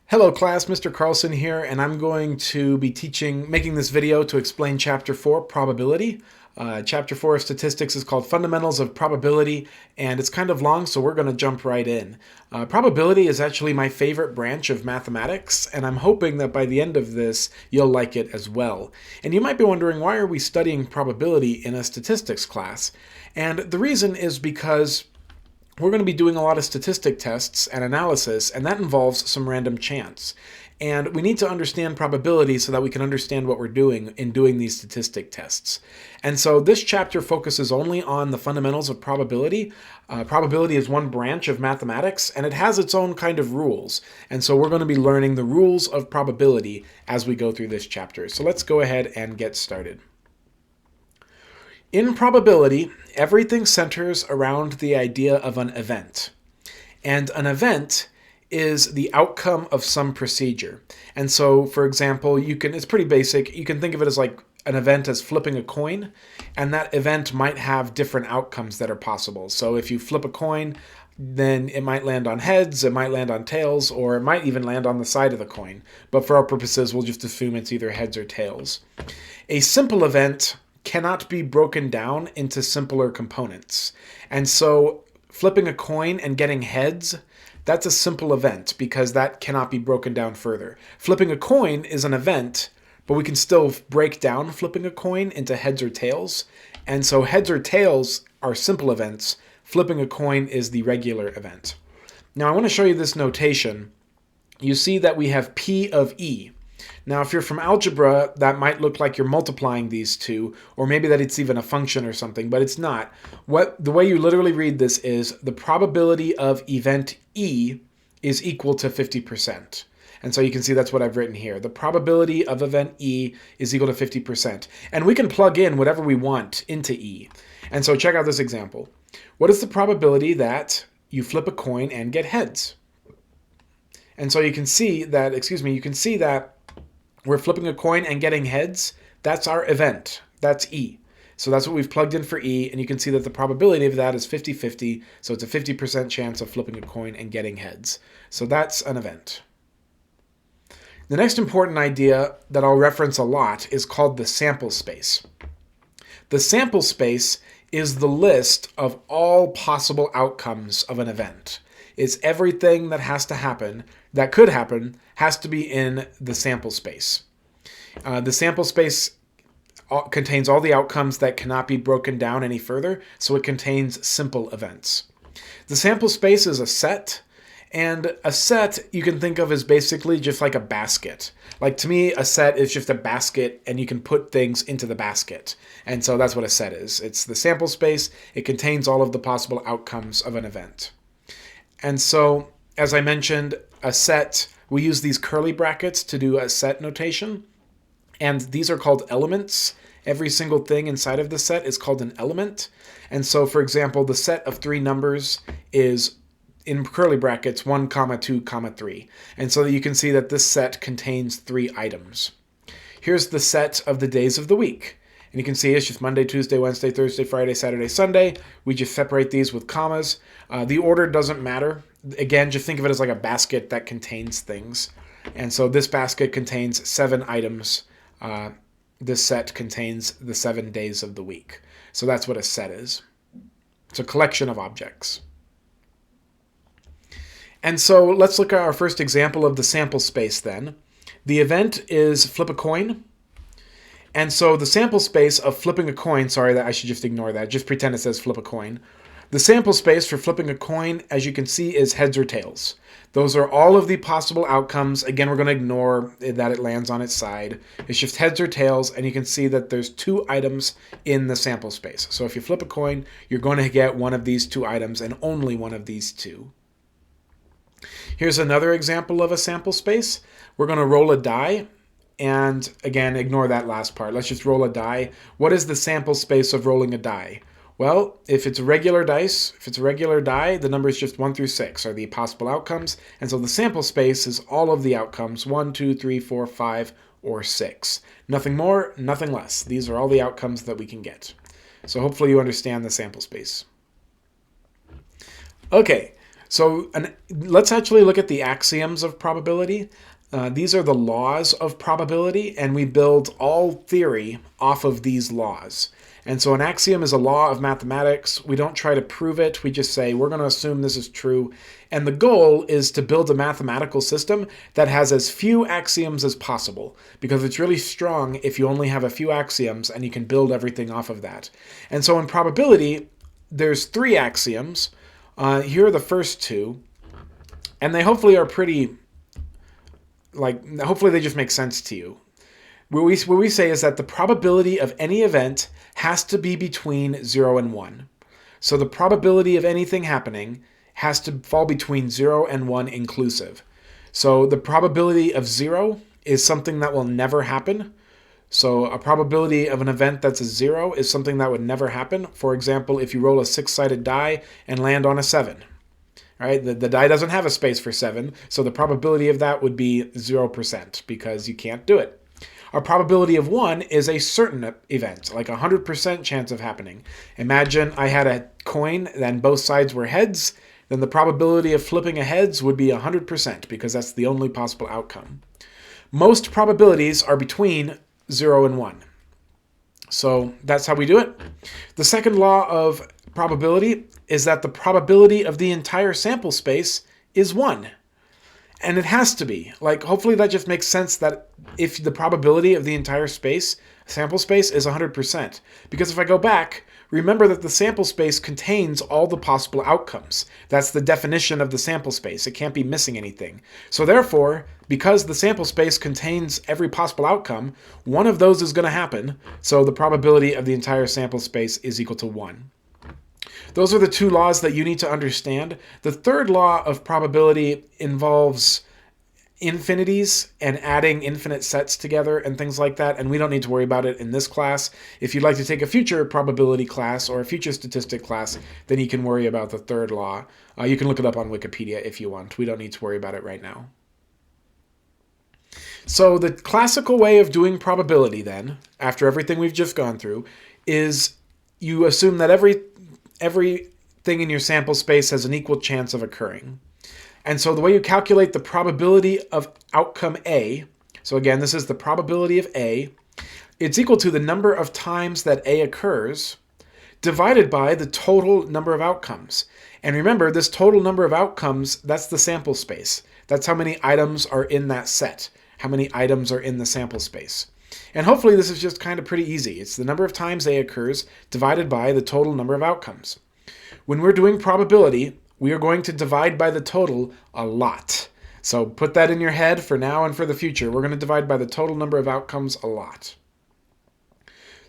Hello class, Mr. Carlson here, and I'm going to be making this video to explain Chapter 4, Probability. Chapter 4 of Statistics is called Fundamentals of Probability, and it's kind of long, so we're going to jump right in. Probability is actually my favorite branch of mathematics, and I'm hoping that by the end of this, you'll like it as well. And you might be wondering, why are we studying probability in a statistics class? And the reason is because we're going to be doing a lot of statistic tests and analysis, and that involves some random chance. And we need to understand probability so that we can understand what we're doing in doing these statistic tests. And so this chapter focuses only on the fundamentals of probability. Probability is one branch of mathematics, and it has its own kind of rules. And so we're going to be learning the rules of probability as we go through this chapter. So let's go ahead and get started. In probability, everything centers around the idea of an event. And an event is the outcome of some procedure. And so, for example, it's pretty basic. You can think of it as like an event as flipping a coin, and that event might have different outcomes that are possible. So if you flip a coin, then it might land on heads, it might land on tails, or it might even land on the side of the coin. But for our purposes, we'll just assume it's either heads or tails. A simple event cannot be broken down into simpler components. And so flipping a coin and getting heads, that's a simple event because that cannot be broken down further. Flipping a coin is an event, but we can still break down flipping a coin into heads or tails. And so heads or tails are simple events. Flipping a coin is the regular event. Now I want to show you this notation. You see that we have P of E. Now, if you're from algebra, that might look like you're multiplying these two, or maybe that it's even a function or something, but it's not. The way you literally read this is the probability of event E is equal to 50%. And so you can see that's what I've written here. The probability of event E is equal to 50%. And we can plug in whatever we want into E. And so check out this example. What is the probability that you flip a coin and get heads? And so you can see that, we're flipping a coin and getting heads. That's our event. That's E. So that's what we've plugged in for E, and you can see that the probability of that is 50-50, so it's a 50% chance of flipping a coin and getting heads. So that's an event. The next important idea that I'll reference a lot is called the sample space. The sample space is the list of all possible outcomes of an event. It's everything that could happen, has to be in the sample space. The sample space contains all the outcomes that cannot be broken down any further, so it contains simple events. The sample space is a set, and a set you can think of as basically just like a basket. Like to me, a set is just a basket, and you can put things into the basket. And so that's what a set is. It's the sample space. It contains all of the possible outcomes of an event. And so, as I mentioned, a set, we use these curly brackets to do a set notation. And these are called elements. Every single thing inside of the set is called an element. And so, for example, the set of three numbers is, in curly brackets, 1, 2, 3. And so you can see that this set contains 3 items. Here's the set of the days of the week. And you can see it's just Monday, Tuesday, Wednesday, Thursday, Friday, Saturday, Sunday. We just separate these with commas. The order doesn't matter. Again, just think of it as like a basket that contains things. And so this basket contains 7 items. This set contains the 7 days of the week. So that's what a set is. It's a collection of objects. And so let's look at our first example of the sample space then. The event is flip a coin. And so the sample space of flipping a coin, sorry, that I should just ignore that. Just pretend it says flip a coin. The sample space for flipping a coin, as you can see, is heads or tails. Those are all of the possible outcomes. Again, we're going to ignore that it lands on its side. It's just heads or tails, and you can see that there's 2 items in the sample space. So if you flip a coin, you're going to get one of these 2 items and only one of these 2. Here's another example of a sample space. We're going to roll a die. And again, ignore that last part. Let's just roll a die. What is the sample space of rolling a die? Well, if it's a regular die, the numbers just 1 through 6 are the possible outcomes. And so the sample space is all of the outcomes, 1, 2, 3, 4, 5, or 6. Nothing more, nothing less. These are all the outcomes that we can get. So hopefully you understand the sample space. Okay, So let's actually look at the axioms of probability. These are the laws of probability, and we build all theory off of these laws. And so an axiom is a law of mathematics. We don't try to prove it. We just say we're going to assume this is true. And the goal is to build a mathematical system that has as few axioms as possible, because it's really strong if you only have a few axioms and you can build everything off of that. And so in probability, there's 3 axioms. Here are the first 2. And they hopefully are pretty, hopefully they just make sense to you. What we say is that the probability of any event has to be between 0 and 1. So the probability of anything happening has to fall between 0 and 1 inclusive. So the probability of 0 is something that will never happen. So a probability of an event that's a 0 is something that would never happen. For example, if you roll a 6-sided die and land on a 7. Right? The die doesn't have a space for 7, so the probability of that would be 0% because you can't do it. A probability of 1 is a certain event, like 100% chance of happening. Imagine I had a coin, then both sides were heads, then the probability of flipping a heads would be 100% because that's the only possible outcome. Most probabilities are between 0 and 1. So that's how we do it. The second law of probability is that the probability of the entire sample space is 1. And it has to be. Hopefully that just makes sense that if the probability of the entire sample space is 100%. Because if I go back, remember that the sample space contains all the possible outcomes. That's the definition of the sample space. It can't be missing anything. So therefore, because the sample space contains every possible outcome, one of those is going to happen. So the probability of the entire sample space is equal to 1. Those are the 2 laws that you need to understand. The third law of probability involves infinities and adding infinite sets together and things like that, and we don't need to worry about it in this class. If you'd like to take a future probability class or a future statistic class, then you can worry about the third law. You can look it up on Wikipedia if you want. We don't need to worry about it right now. So the classical way of doing probability then, after everything we've just gone through, is you assume that everything in your sample space has an equal chance of occurring. And so the way you calculate the probability of outcome A, so again, this is the probability of A, it's equal to the number of times that A occurs divided by the total number of outcomes. And remember, this total number of outcomes, that's the sample space. That's how many items are in that set, how many items are in the sample space. And hopefully this is just kind of pretty easy. It's the number of times A occurs divided by the total number of outcomes. When we're doing probability, we are going to divide by the total a lot. So put that in your head for now and for the future. We're going to divide by the total number of outcomes a lot.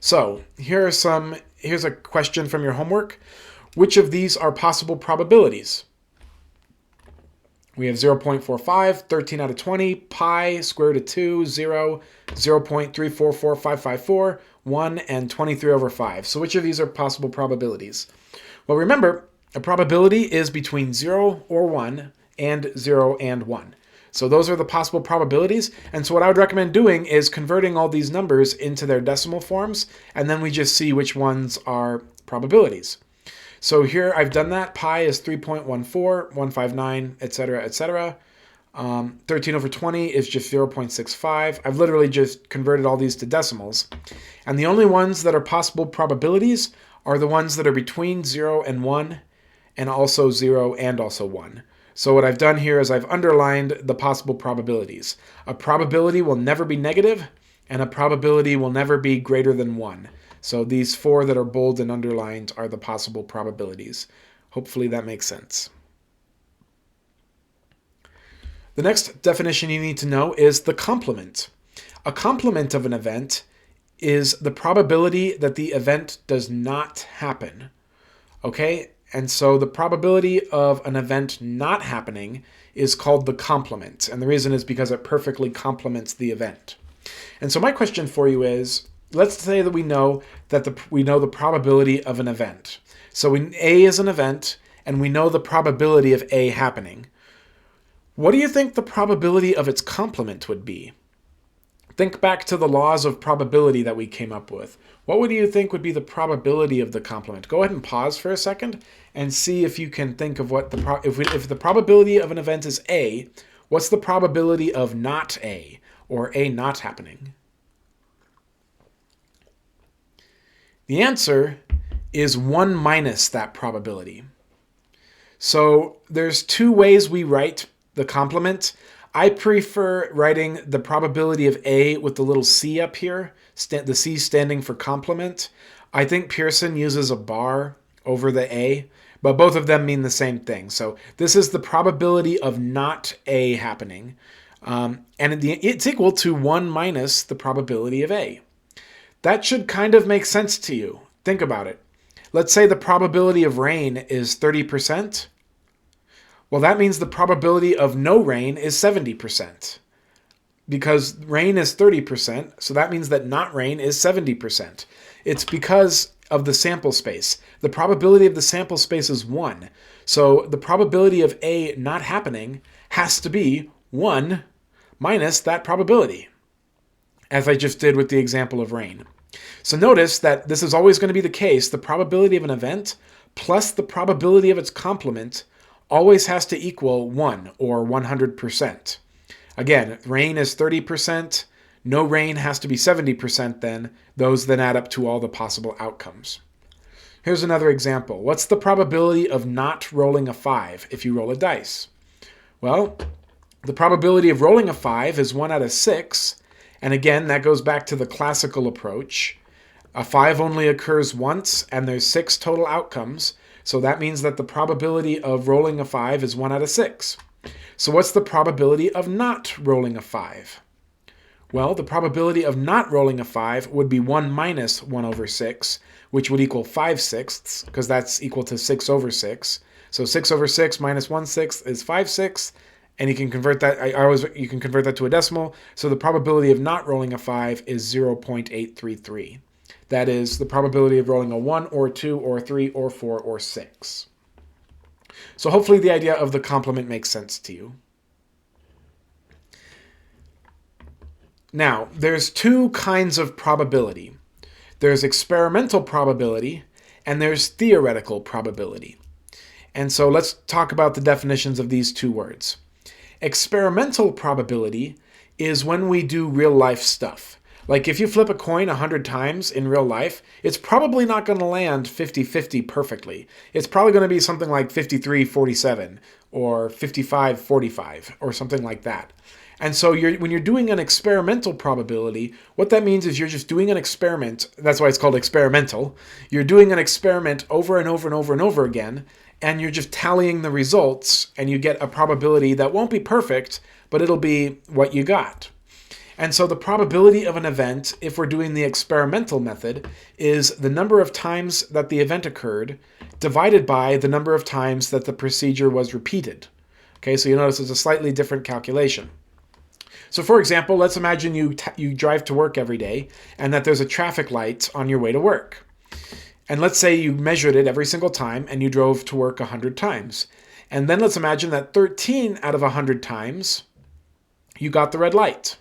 So here's a question from your homework. Which of these are possible probabilities? We have 0.45, 13 out of 20, pi, square root of 2, 0, 0.344554, 1, and 23 over 5. So which of these are possible probabilities? Well, remember, a probability is between 0 or 1 and 0 and 1. So those are the possible probabilities. And so what I would recommend doing is converting all these numbers into their decimal forms, and then we just see which ones are probabilities. So here I've done that. Pi is 3.14, 159, etc., etc. 13 over 20 is just 0.65. I've literally just converted all these to decimals. And the only ones that are possible probabilities are the ones that are between 0 and 1, and also 0 and also 1. So what I've done here is I've underlined the possible probabilities. A probability will never be negative, and a probability will never be greater than 1. So these 4 that are bold and underlined are the possible probabilities. Hopefully that makes sense. The next definition you need to know is the complement. A complement of an event is the probability that the event does not happen. Okay? And so the probability of an event not happening is called the complement. And the reason is because it perfectly complements the event. And so my question for you is, let's say that we know the probability of an event. So A is an event, and we know the probability of A happening. What do you think the probability of its complement would be? Think back to the laws of probability that we came up with. What would you think would be the probability of the complement? Go ahead and pause for a second and see if you can think of what if the probability of an event is A, what's the probability of not A, or A not happening? The answer is 1 minus that probability. So there's two ways we write the complement. I prefer writing the probability of A with the little c up here, the c standing for complement. I think Pearson uses a bar over the A, but both of them mean the same thing. So this is the probability of not A happening. And it's equal to 1 minus the probability of A. That should kind of make sense to you. Think about it. Let's say the probability of rain is 30%. Well, that means the probability of no rain is 70%. Because rain is 30%, so that means that not rain is 70%. It's because of the sample space. The probability of the sample space is 1. So the probability of A not happening has to be 1 minus that probability, as I just did with the example of rain. So notice that this is always going to be the case. The probability of an event plus the probability of its complement always has to equal 1, or 100%. Again, rain is 30%. No rain has to be 70% then. Those then add up to all the possible outcomes. Here's another example. What's the probability of not rolling a 5 if you roll a dice? Well, the probability of rolling a 5 is 1 out of 6. And again, that goes back to the classical approach. A 5 only occurs once, and there's 6 total outcomes. So that means that the probability of rolling a 5 is 1 out of 6. So what's the probability of not rolling a 5? Well, the probability of not rolling a 5 would be 1 minus 1 over 6, which would equal 5/6, because that's equal to 6 over 6. So 6 over 6 minus 1/6 is 5/6, and you can convert that. You can convert that to a decimal. So the probability of not rolling a 5 is 0.833. That is the probability of rolling a 1 or 2 or 3 or 4 or 6. So hopefully the idea of the complement makes sense to you. Now, there's two kinds of probability. There's experimental probability and there's theoretical probability. And so let's talk about the definitions of these two words. Experimental probability is when we do real life stuff. Like if you flip a coin 100 times in real life, it's probably not going to land 50-50 perfectly. It's probably going to be something like 53-47 or 55-45 or something like that. And so when you're doing an experimental probability, what that means is you're just doing an experiment. That's why it's called experimental. You're doing an experiment over and over and over and over again, and you're just tallying the results, and you get a probability that won't be perfect, but it'll be what you got. And so the probability of an event, if we're doing the experimental method, is the number of times that the event occurred divided by the number of times that the procedure was repeated. Okay, so you notice it's a slightly different calculation. So for example, let's imagine you drive to work every day and that there's a traffic light on your way to work. And let's say you measured it every single time and you drove to work 100 times. And then let's imagine that 13 out of 100 times you got the red light.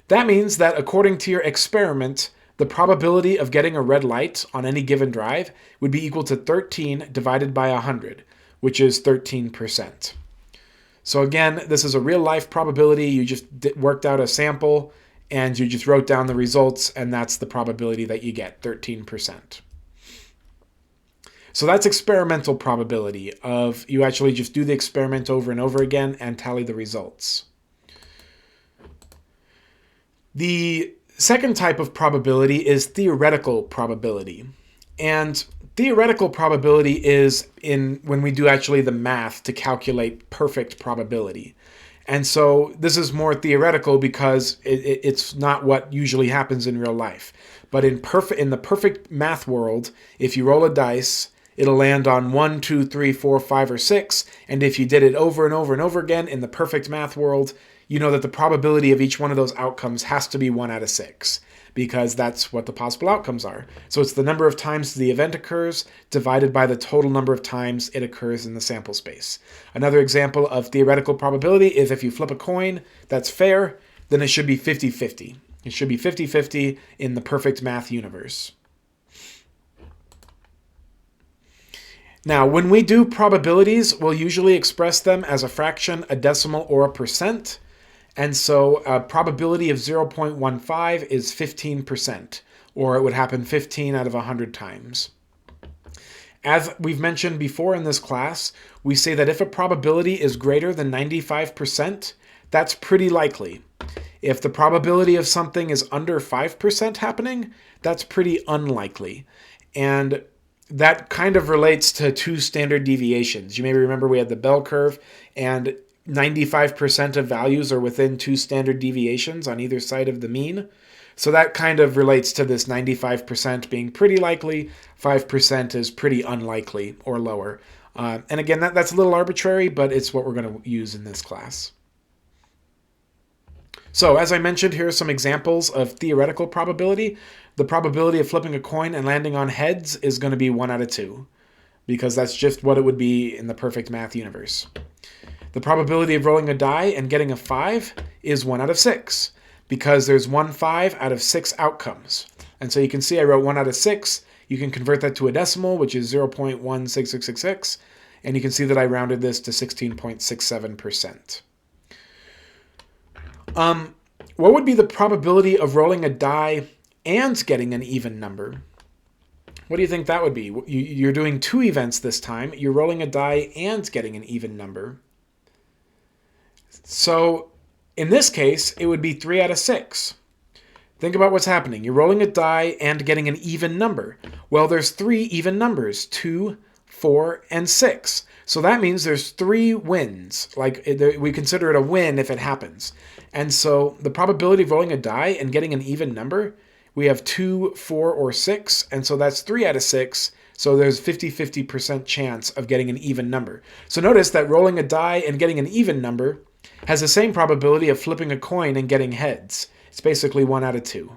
That means that according to your experiment, the probability of getting a red light on any given drive would be equal to 13 divided by 100, which is 13%. So again, this is a real life probability. You just worked out a sample and you just wrote down the results, and that's the probability that you get, 13%. So that's experimental probability of you actually just do the experiment over and over again and tally the results. The second type of probability is theoretical probability. And theoretical probability is when we do actually the math to calculate perfect probability. And so this is more theoretical because it's not what usually happens in real life. But in the perfect math world, if you roll a dice, it'll land on 1, 2, 3, 4, 5, or 6. And if you did it over and over and over again in the perfect math world, you know that the probability of each one of those outcomes has to be 1 out of 6, because that's what the possible outcomes are. So it's the number of times the event occurs divided by the total number of times it occurs in the sample space. Another example of theoretical probability is if you flip a coin that's fair, then it should be 50-50. It should be 50-50 in the perfect math universe. Now, when we do probabilities, we'll usually express them as a fraction, a decimal, or a percent. And so a probability of 0.15 is 15%, or it would happen 15 out of 100 times. As we've mentioned before in this class, we say that if a probability is greater than 95%, that's pretty likely. If the probability of something is under 5% happening, that's pretty unlikely. And that kind of relates to two standard deviations. You may remember we had the bell curve, and 95% of values are within two standard deviations on either side of the mean. So that kind of relates to this 95% being pretty likely, 5% is pretty unlikely or lower. And again, that's a little arbitrary, but it's what we're going to use in this class. So as I mentioned, here are some examples of theoretical probability. The probability of flipping a coin and landing on heads is going to be 1 out of 2, because that's just what it would be in the perfect math universe. The probability of rolling a die and getting a 5 is 1 out of 6, because there's 1 5 out of 6 outcomes. And so you can see I wrote 1 out of 6. You can convert that to a decimal, which is 0.16666, and you can see that I rounded this to 16.67%. What would be the probability of rolling a die and getting an even number? What do you think that would be? You're doing 2 events this time. You're rolling a die and getting an even number. So in this case, it would be 3 out of 6. Think about what's happening. You're rolling a die and getting an even number. Well, there's 3 even numbers, 2, 4, and 6. So that means there's 3 wins. Like, we consider it a win if it happens. And so the probability of rolling a die and getting an even number, we have 2, 4, or 6. And so that's 3 out of 6. So there's 50-50% chance of getting an even number. So notice that rolling a die and getting an even number has the same probability of flipping a coin and getting heads. It's basically 1 out of 2.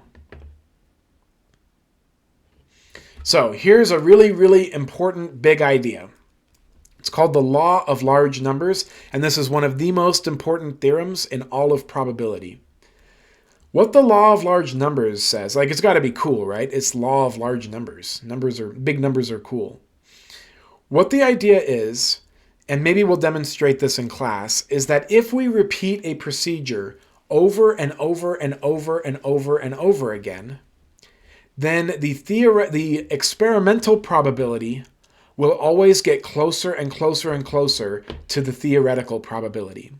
So here's a really, really important big idea. It's called the law of large numbers, and this is one of the most important theorems in all of probability. What the law of large numbers says, like, it's got to be cool, right? It's law of large numbers. Big numbers are cool. What the idea is, and maybe we'll demonstrate this in class, is that if we repeat a procedure over and over and over and over and over again, then the experimental probability will always get closer and closer and closer to the theoretical probability.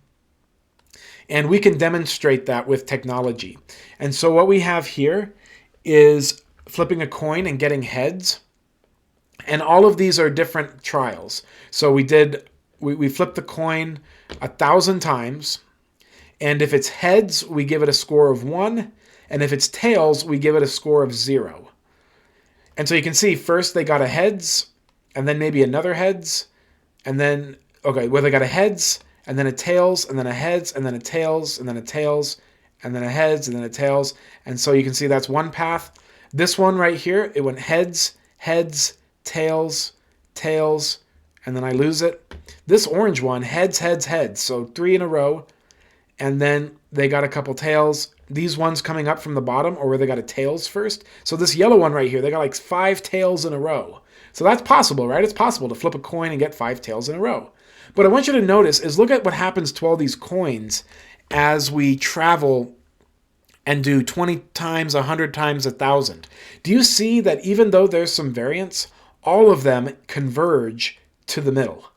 And we can demonstrate that with technology. And so what we have here is flipping a coin and getting heads. And all of these are different trials. So we flipped the coin 1,000 times. And if it's heads, we give it a score of 1. And if it's tails, we give it a score of 0. And so you can see first they got a heads, and then maybe another heads, and then, okay, well, they got a heads, and then a tails, and then a heads, and then a tails, and then a tails, and then a heads, and then a tails. And so you can see that's one path. This one right here, it went heads, heads, tails, tails, and then I lose it. This orange one, heads, heads, heads. So 3 in a row, and then they got a couple tails. These ones coming up from the bottom, or where they got a tails first. So this yellow one right here, they got like 5 tails in a row. So that's possible, right? It's possible to flip a coin and get 5 tails in a row. But I want you to notice is look at what happens to all these coins as we travel and do 20 times, 100 times, 1,000. Do you see that even though there's some variance, all of them converge to the middle?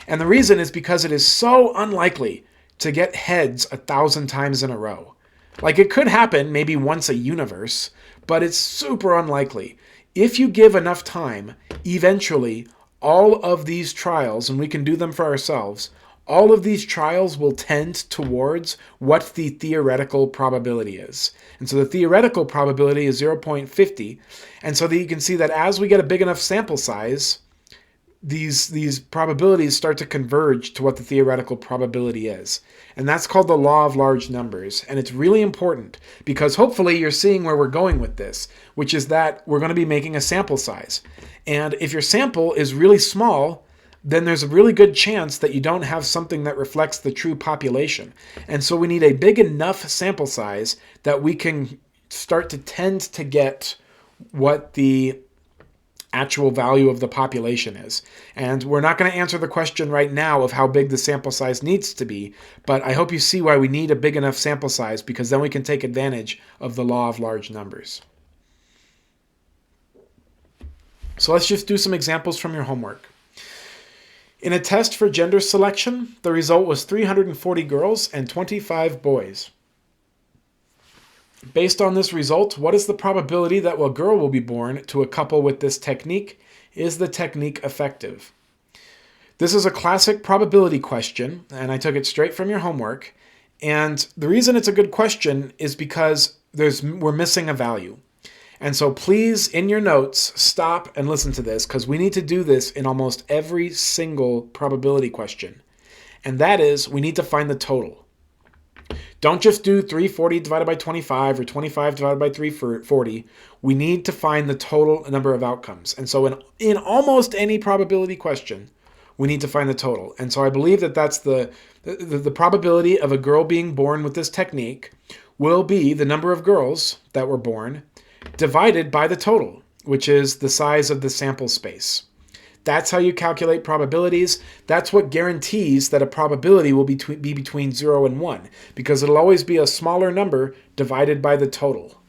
And the reason is because it is so unlikely to get heads 1,000 times in a row. Like, it could happen maybe once a universe, but it's super unlikely. If you give enough time, eventually all of these trials, and we can do them for ourselves, all of these trials will tend towards what the theoretical probability is. And so the theoretical probability is 0.50. And so that you can see that as we get a big enough sample size, these probabilities start to converge to what the theoretical probability is. And that's called the law of large numbers. And it's really important because hopefully you're seeing where we're going with this, which is that we're going to be making a sample size. And if your sample is really small, then there's a really good chance that you don't have something that reflects the true population. And so we need a big enough sample size that we can start to tend to get what the actual value of the population is. And we're not going to answer the question right now of how big the sample size needs to be, but I hope you see why we need a big enough sample size, because then we can take advantage of the law of large numbers. So let's just do some examples from your homework. In a test for gender selection, the result was 340 girls and 25 boys. Based on this result, what is the probability that a girl will be born to a couple with this technique? Is the technique effective? This is a classic probability question, and I took it straight from your homework. And the reason it's a good question is because we're missing a value. And so please, in your notes, stop and listen to this, because we need to do this in almost every single probability question. And that is, we need to find the total. Don't just do 340 divided by 25 or 25 divided by 340. We need to find the total number of outcomes. And so in almost any probability question, we need to find the total. And so I believe that that's the probability of a girl being born with this technique will be the number of girls that were born divided by the total, which is the size of the sample space. That's how you calculate probabilities. That's what guarantees that a probability will be between 0 and 1, because it'll always be a smaller number divided by the total.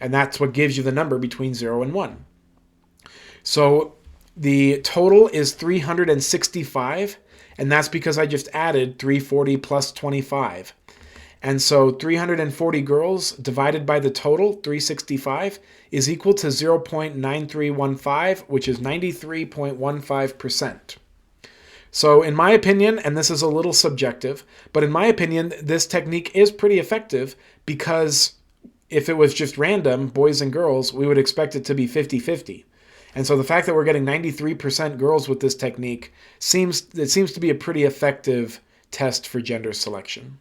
And that's what gives you the number between 0 and 1. So the total is 365, and that's because I just added 340 plus 25. And so 340 girls divided by the total, 365, is equal to 0.9315, which is 93.15%. So in my opinion, and this is a little subjective, but in my opinion, this technique is pretty effective, because if it was just random, boys and girls, we would expect it to be 50-50. And so the fact that we're getting 93% girls with this technique seems to be a pretty effective test for gender selection.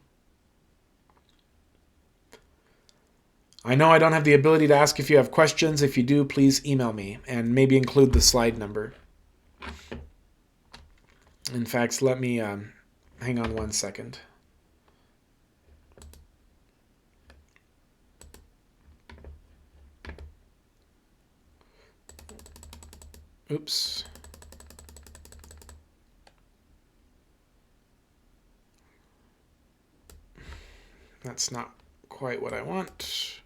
I know I don't have the ability to ask if you have questions. If you do, please email me and maybe include the slide number. In fact, let me hang on one second. Oops. That's not quite what I want.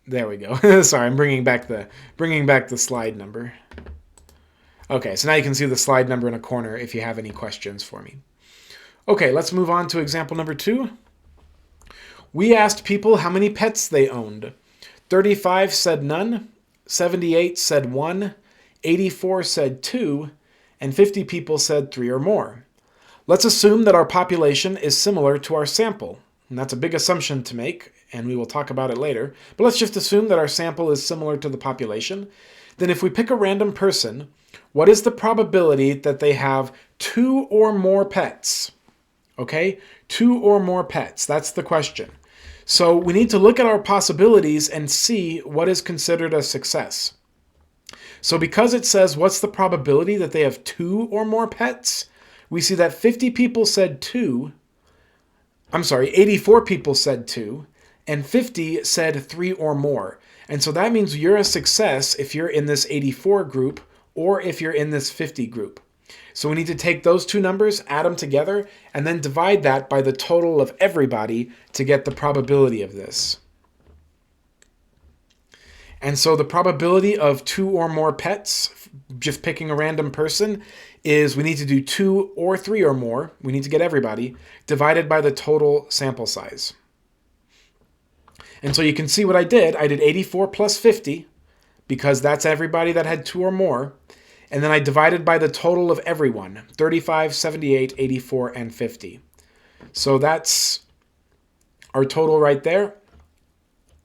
There we go. Sorry, I'm bringing back the slide number. Okay, so now you can see the slide number in a corner if you have any questions for me. Okay, let's move on to example number 2. We asked people how many pets they owned. 35 said none, 78 said 1, 84 said 2, and 50 people said 3 or more. Let's assume that our population is similar to our sample. And that's a big assumption to make, and we will talk about it later. But let's just assume that our sample is similar to the population. Then if we pick a random person, what is the probability that they have 2 or more pets? Okay, 2 or more pets. That's the question. So we need to look at our possibilities and see what is considered a success. So because it says what's the probability that they have 2 or more pets, we see that 50 people said 2. 84 people said 2, and 50 said 3 or more. And so that means you're a success if you're in this 84 group or if you're in this 50 group. So we need to take those two numbers, add them together, and then divide that by the total of everybody to get the probability of this. And so the probability of 2 or more pets, just picking a random person, is we need to do 2 or 3 or more, we need to get everybody, divided by the total sample size. And so you can see what I did. I did 84 plus 50, because that's everybody that had 2 or more. And then I divided by the total of everyone, 35, 78, 84, and 50. So that's our total right there.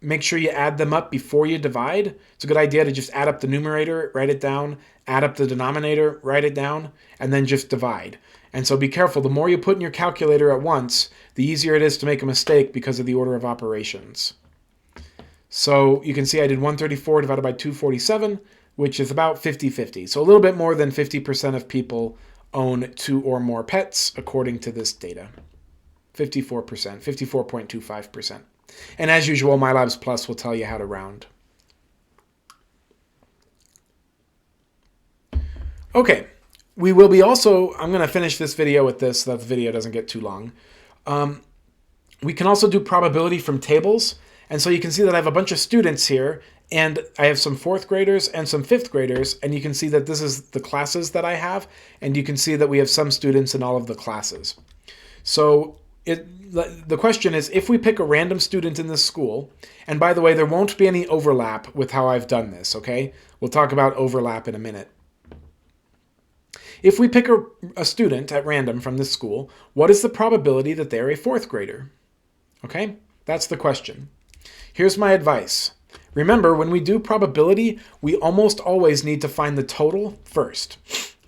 Make sure you add them up before you divide. It's a good idea to just add up the numerator, write it down, add up the denominator, write it down, and then just divide. And so be careful. The more you put in your calculator at once, the easier it is to make a mistake because of the order of operations. So you can see I did 134 divided by 247, which is about 50-50. So a little bit more than 50% of people own 2 or more pets, according to this data. 54%, 54.25%. And as usual, MyLabs Plus will tell you how to round. Okay, we will be also, I'm going to finish this video with this so that the video doesn't get too long. We can also do probability from tables. And so you can see that I have a bunch of students here, and I have some 4th graders and some 5th graders, and you can see that this is the classes that I have, and you can see that we have some students in all of the classes. So the question is, if we pick a random student in this school, and by the way, there won't be any overlap with how I've done this, okay? We'll talk about overlap in a minute. If we pick a student at random from this school, what is the probability that they're a 4th grader? Okay, that's the question. Here's my advice. Remember, when we do probability, we almost always need to find the total first.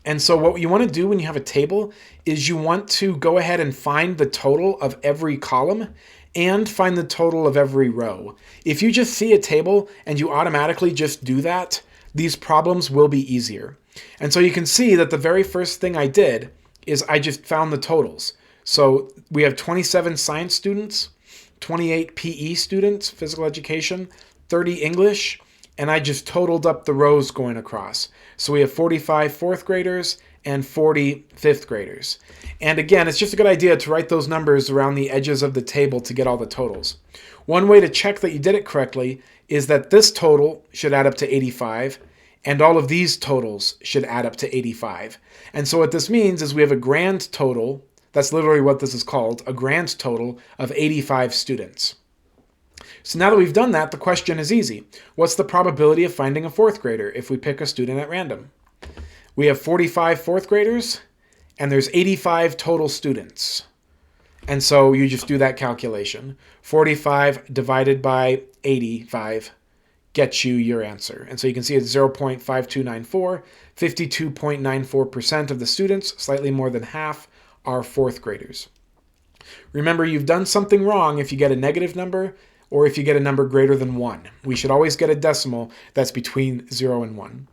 And so what you want to do when you have a table is you want to go ahead and find the total of every column and find the total of every row. If you just see a table and you automatically just do that, these problems will be easier. And so you can see that the very first thing I did is I just found the totals. So we have 27 science students, 28 PE students, physical education, 30 English, and I just totaled up the rows going across. So we have 45 4th graders and 40 5th graders. And again, it's just a good idea to write those numbers around the edges of the table to get all the totals. One way to check that you did it correctly is that this total should add up to 85, and all of these totals should add up to 85. And so what this means is we have a grand total. That's literally what this is called, a grand total of 85 students. So now that we've done that, the question is easy. What's the probability of finding a 4th grader if we pick a student at random? We have 45 4th graders, and there's 85 total students. And so you just do that calculation. 45 divided by 85 gets you your answer. And so you can see it's 0.5294, 52.94% of the students, slightly more than half, are 4th graders. Remember, you've done something wrong if you get a negative number or if you get a number greater than 1. We should always get a decimal that's between 0 and 1.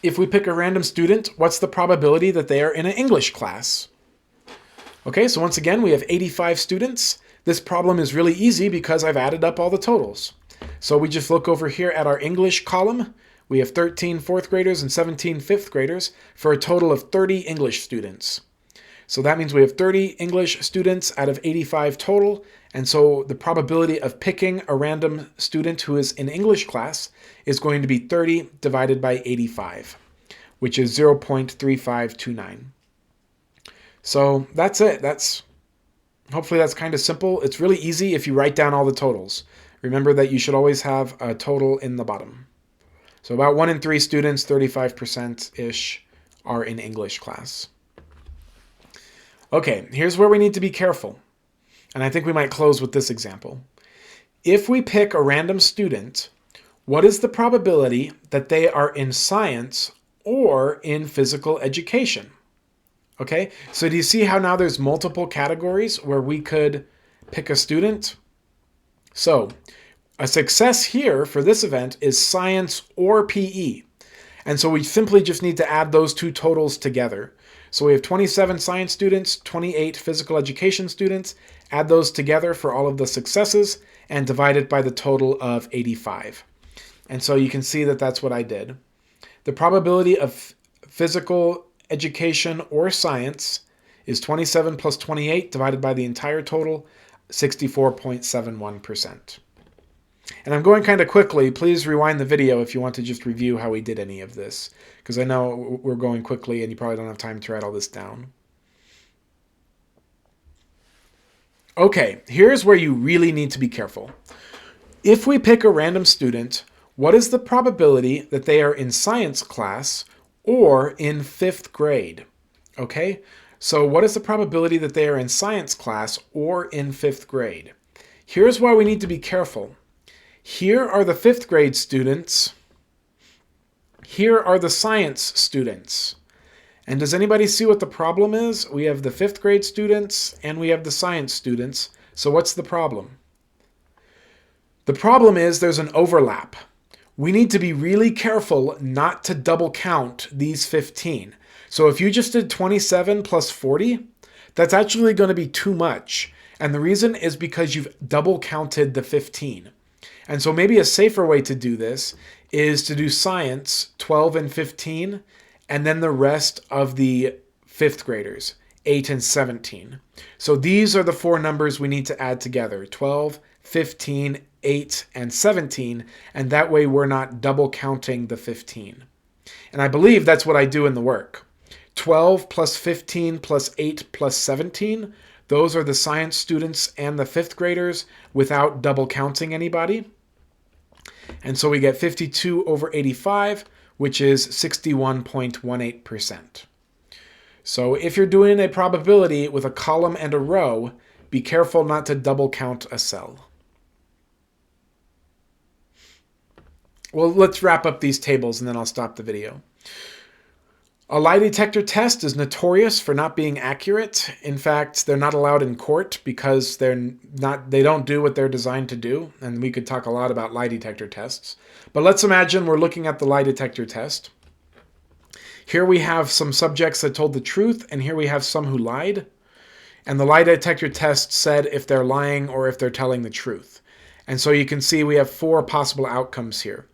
If we pick a random student, what's the probability that they are in an English class? Okay, so once again, we have 85 students. This problem is really easy because I've added up all the totals. So we just look over here at our English column. We have 13 4th graders and 17 5th graders for a total of 30 English students. So that means we have 30 English students out of 85 total. And so the probability of picking a random student who is in English class is going to be 30 divided by 85, which is 0.3529. So that's it. Hopefully that's kind of simple. It's really easy if you write down all the totals. Remember that you should always have a total in the bottom. So about 1 in 3 students, 35%-ish, are in English class. Okay, here's where we need to be careful. And I think we might close with this example. If we pick a random student, what is the probability that they are in science or in physical education? Okay, so do you see how now there's multiple categories where we could pick a student? So a success here for this event is science or PE. And so we simply just need to add those two totals together. So we have 27 science students, 28 physical education students. Add those together for all of the successes and divide it by the total of 85. And so you can see that that's what I did. The probability of physical education or science is 27 plus 28 divided by the entire total, 64.71%. And I'm going kind of quickly. Please rewind the video if you want to just review how we did any of this, because I know we're going quickly and you probably don't have time to write all this down. Okay, here's where you really need to be careful. If we pick a random student, what is the probability that they are in science class or in 5th grade? Okay, so what is the probability that they are in science class or in 5th grade? Here's why we need to be careful. Here are the 5th grade students. Here are the science students. And does anybody see what the problem is? We have the 5th grade students and we have the science students. So what's the problem? The problem is there's an overlap. we need to be really careful not to double count these 15. So if you just did 27 plus 40, that's actually going to be too much. And the reason is because you've double counted the 15. And so maybe a safer way to do this is to do science 12 and 15, and then the rest of the fifth graders, 8 and 17. So these are the four numbers we need to add together, 12, 15, 8, and 17, and that way we're not double counting the 15. And I believe that's what I do in the work. 12 plus 15 plus 8 plus 17, those are the science students and the fifth graders without double counting anybody. And so we get 52 over 85, which is 61.18%. So if you're doing a probability with a column and a row, be careful not to double count a cell. Well, let's wrap up these tables and then I'll stop the video. A lie detector test is notorious for not being accurate. In fact, they're not allowed in court because they don't do what they're designed to do. And we could talk a lot about lie detector tests. But let's imagine we're looking at the lie detector test. Here we have some subjects that told the truth, and here we have some who lied. And the lie detector test said if they're lying or if they're telling the truth. And so you can see we have four possible outcomes here.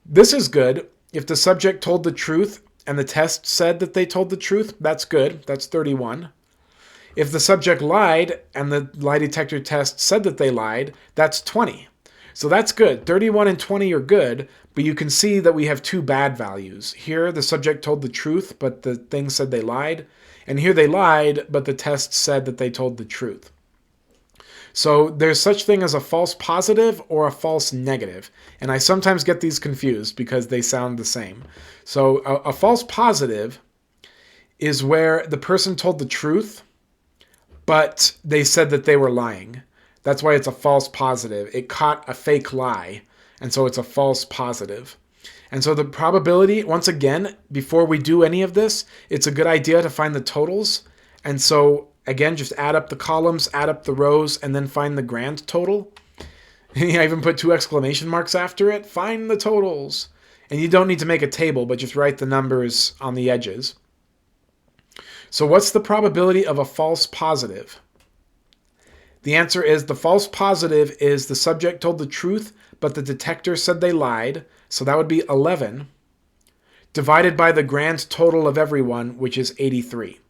This is good. If the subject told the truth and the test said that they told the truth, that's good. That's 31. If the subject lied and the lie detector test said that they lied, that's 20. So that's good. 31 and 20 are good, but you can see that we have two bad values. Here, the subject told the truth, but the thing said they lied. And here they lied, but the test said that they told the truth. So there's such thing as a false positive or a false negative. And I sometimes get these confused because they sound the same. So a false positive is where the person told the truth, but they said that they were lying. That's why it's a false positive. It caught a fake lie, and so it's a false positive. And so the probability, once again, before we do any of this, it's a good idea to find the totals. And so again, just add up the columns, add up the rows, and then find the grand total. I even put 2 exclamation marks after it. Find the totals. And you don't need to make a table, but just write the numbers on the edges. So what's the probability of a false positive? The answer is the false positive is the subject told the truth, but the detector said they lied. So that would be 11, divided by the grand total of everyone, which is 83.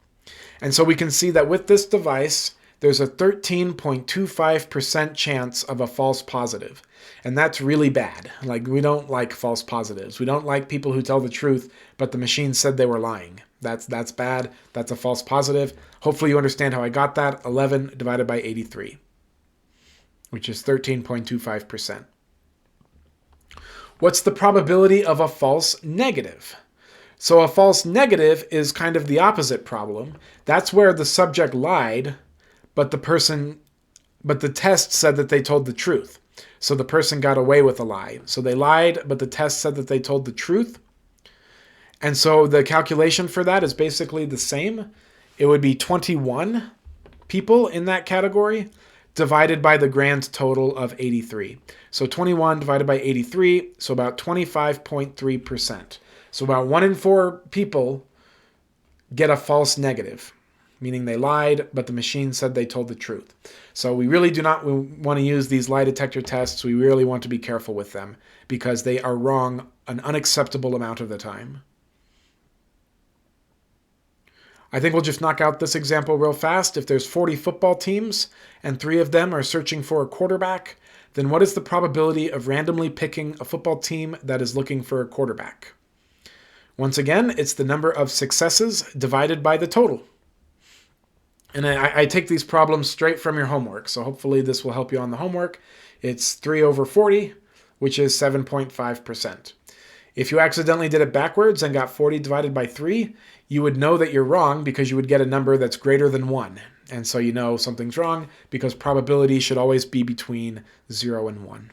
And so we can see that with this device, there's a 13.25% chance of a false positive. And that's really bad. Like, we don't like false positives. We don't like people who tell the truth, but the machine said they were lying. That's bad. That's a false positive. Hopefully you understand how I got that. 11 divided by 83, which is 13.25%. What's the probability of a false negative? So a false negative is kind of the opposite problem. That's where the subject lied, but the test said that they told the truth. So the person got away with a lie. So they lied, but the test said that they told the truth. And so the calculation for that is basically the same. It would be 21 people in that category divided by the grand total of 83. So 21 divided by 83, so about 25.3%. So about 1 in 4 people get a false negative, meaning they lied, but the machine said they told the truth. So we really do not want to use these lie detector tests. We really want to be careful with them because they are wrong an unacceptable amount of the time. I think we'll just knock out this example real fast. If there's 40 football teams and 3 of them are searching for a quarterback, then what is the probability of randomly picking a football team that is looking for a quarterback? Once again, it's the number of successes divided by the total. And I take these problems straight from your homework, so hopefully this will help you on the homework. It's 3 over 40, which is 7.5%. If you accidentally did it backwards and got 40 divided by 3, you would know that you're wrong because you would get a number that's greater than 1. And so you know something's wrong because probability should always be between 0 and 1.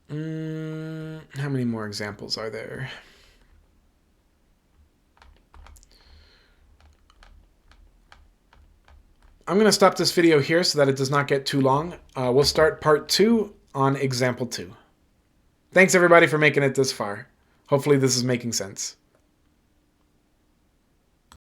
How many more examples are there? I'm going to stop this video here so that it does not get too long. We'll start part 2 on example 2. Thanks everybody for making it this far. Hopefully this is making sense.